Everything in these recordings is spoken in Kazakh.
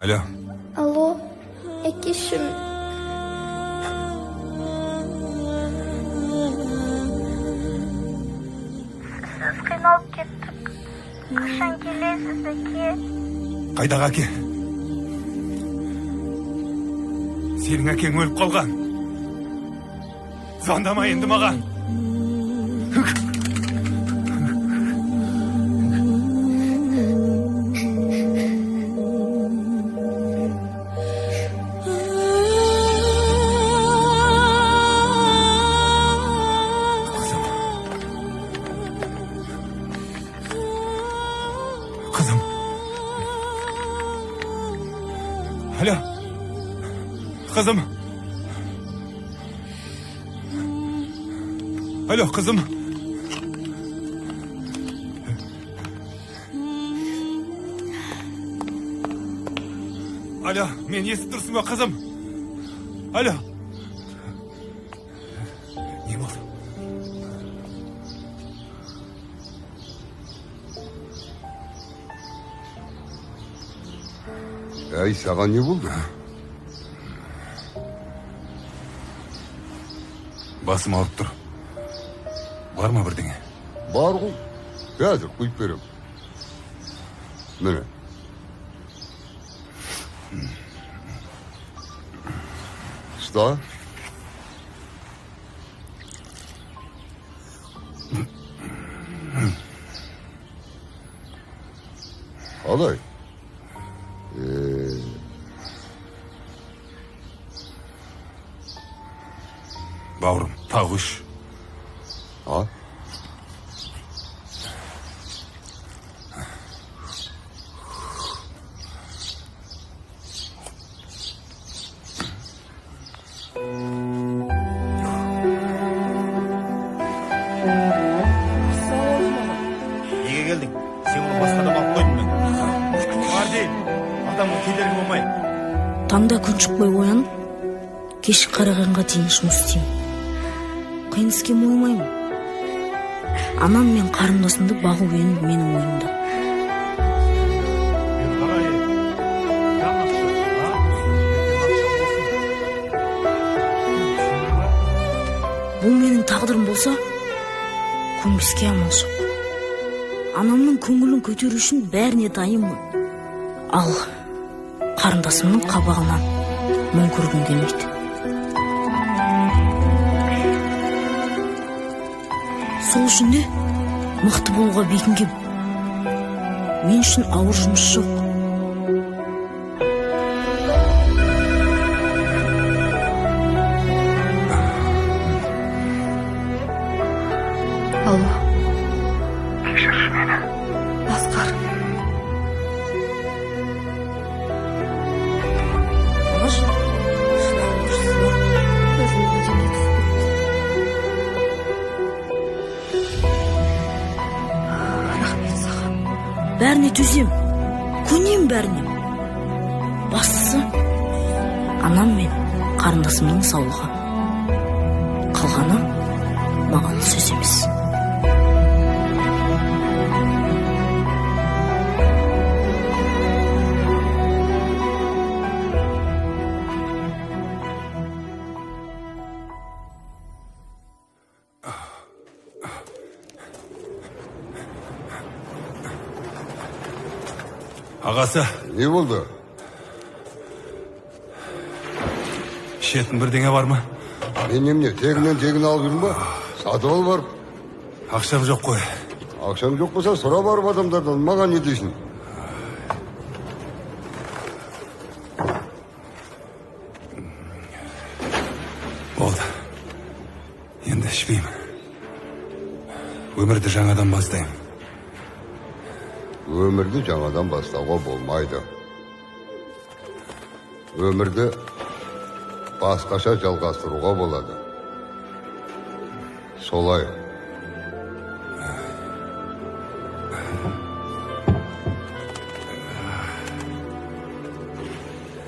Alo. Alo, Ekişim. Siz kıynalıp kettik. Kaçan gelesiz Eki? Қайдағы әке? Сенің әкең өліп қалған. Звондама енді маған. Қызым. Alo. Kızım. Alo kızım. Alo, meni естіп тұрсың ба қызым? Alo. Не болды? Әй, саған не болды? Басым ауырып тұр. Бар ма бірдеңе? Бар ғой. Қазір құйып берем. Міне. Ұста. Қалай? Бауырым, тағы үш. А? Неге келдің? Сен оны басқа адам алып қойдың мен. Бар дейін. Адамға кедергі болмай. Таңда күн шықпай оянып, кешкі қарағанға дейін жұмыс істеймін. Қиын іске мойымаймын. Анам мен қарындасымды бағу енді менің ойымда. Мен қалай? Жан ақша, а? Ақша болсын. Бұл менің тағдырым болса, көнбеске амал жоқ. Анамның көңілін көтеру үшін бәріне дайынмын. Ал қарындасымның қабағынан мұң көргім келмейді. Сол үшін де мықты болуға бекінгем. Мен үшін ауыр жұмыс жоқ. Алло. Кешірші мені. Асқар. Ағаш, Рахмет саған. бәріне төзем, көнем бәріне. Бастысы анам мен қарындасымның саулығы. Қалғаны маған сөз емес. Ағасы, Не болды? ішетін бірдеңе бар ма? Мен немене, тегінен алып жүрмін ба? Сатып ал барып. Ақшам жоқ қой. Ақшам жоқ болса, сұра барып адамдардан. Маған не дейсің? Болды. Енді ішпеймін. Өмірді жаңадан бастаймын. Өмірді жаңадан бастауға болмайды. Өмірді басқаша жалғастыруға болады. Солай.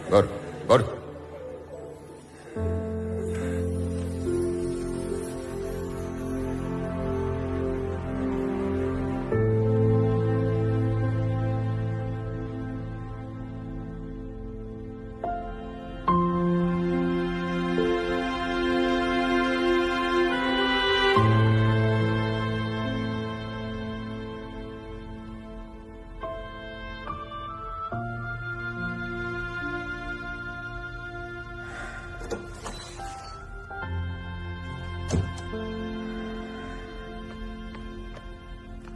Бар.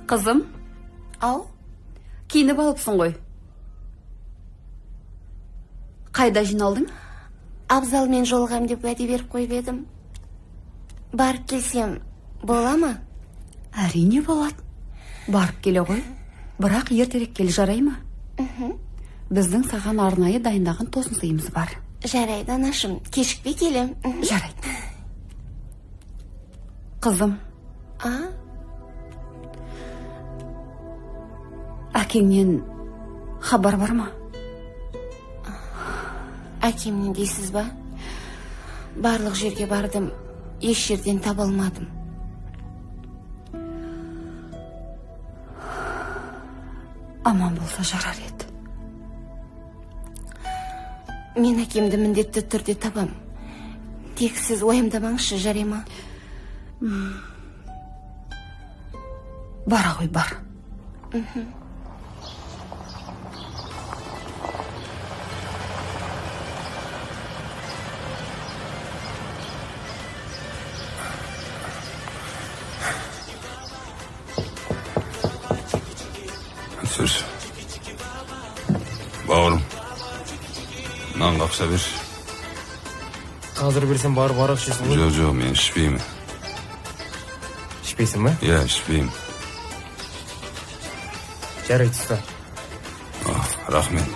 Қызым, Ау, киініп алыпсың ғой. Қайда жиналдың? абзалмен жолығам деп уәде беріп қойып едім. Барып келсем, бола ма? Әрине болады. Барып келе ғой. Бірақ ертерек кел, жарай ма? Біздің саған арнайы дайындаған тосын сыйымыз бар. Жарайды, анашым, кешікпей келем. Жарайды. Қызым, әкеңнен хабар бар ма? Әкемнен дейсіз ба? Барлық жерге бардым, еш жерден таба алмадым. Аман болса жарар еді. Мен әкемді міндетті түрде табам. Тек сіз уайымдамаңызшы, жарай ма? Бара ғой, бар. Söz. Bауырым, нан қақса бер. Қазір берсем барып арақ ішесің ғой? Жоқ, мен ішпеймін. Ішпейсің ба? Иә, ішпеймін. Жарайды, ұста. Рахмет.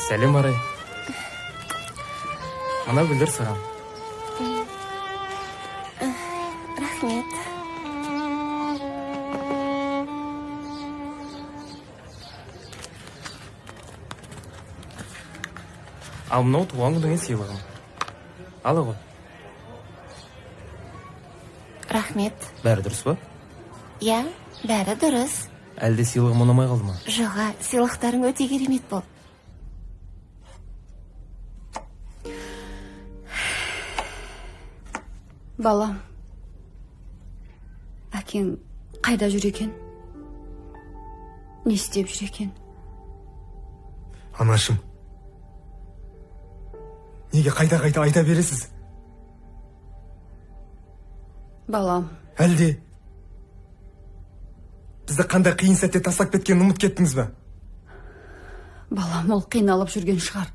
Сәлем, Арай. Ана гүлдер саған. Рахмет. Ал мынау туған күніңе сыйлығым. Алы ғой. Рахмет. Бәрі дұрыс па? Я, бәрі дұрыс. Әлде сыйлығым ұнамай қалды ма? Жоға, сыйлықтарың өте керемет бол. Балам, әкең қайда жүр екен? Не істеп жүр екен? Анашым, неге қайта айта бересіз? Балам, Әлде бізді қандай қиын сәтте тастап кеткенін ұмыт кеттіңіз ба? балам, ол қиналып жүрген шығар.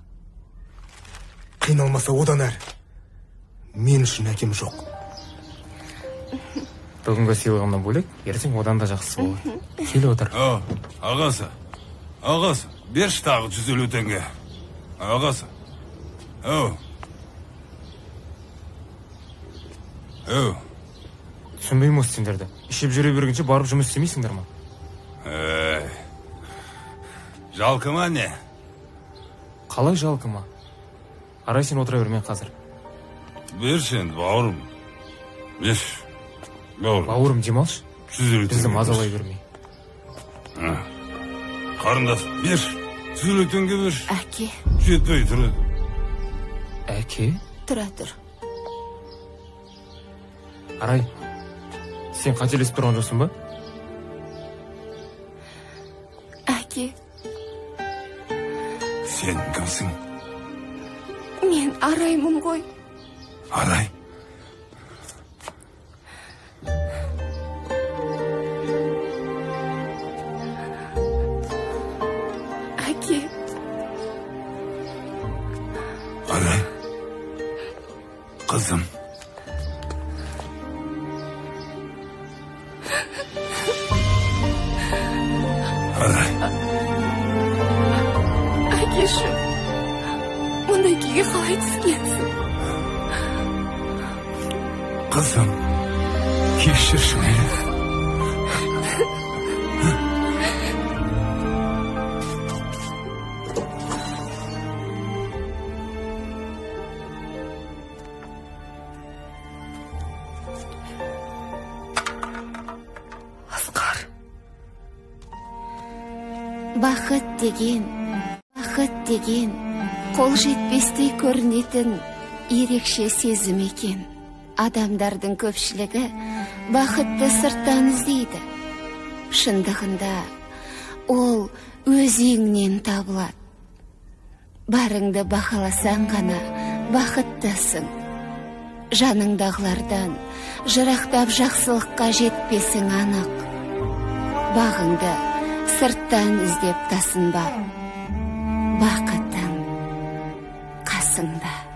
Қиналмаса одан әрі. Мен үшін әкем жоқ. Бүгінгі сыйлығымнан бөлек, ертең одан да жақсы болады. Кел отыр. Ағасы, берші тағы 150 теңге. Ағасы. Түсінбеймін осы сендерді. Ішіп жүре бергенше барып жұмыс істемейсіңдер ма? Жалқы ма не? Қалай жалқы ма? Арай, сен отыра бермен қазір. Берші енді, бауырым. Беш. Бауырым, демалшы. 150 Бізді теңге. мазалай бермей. Қарындас, берші. 150 теңге берші. Әке, Жетпей тұрды. Әке? тұра тұр. Арай, сен қателесіп тұрған жоқсың ба? Әке, Сен кімсің? мен Араймын ғой. Арай. Әке, Арай. Қызым. Арай. әкешім, мұндай күйге қалай түскенсің? Қызым. Кешірші мені. бақыт деген қол жетпестей көрінетін ерекше сезім екен. Адамдардың көпшілігі бақытты сырттан іздейді. Шындығында ол өзіңнен табылады. Барыңды бақаласаң ғана бақыттысың. Жаныңдағылардан жырақтап жақсылыққа жетпесің анық. Бағыңды сырттан іздеп тасынба. Бақытың қасыңда.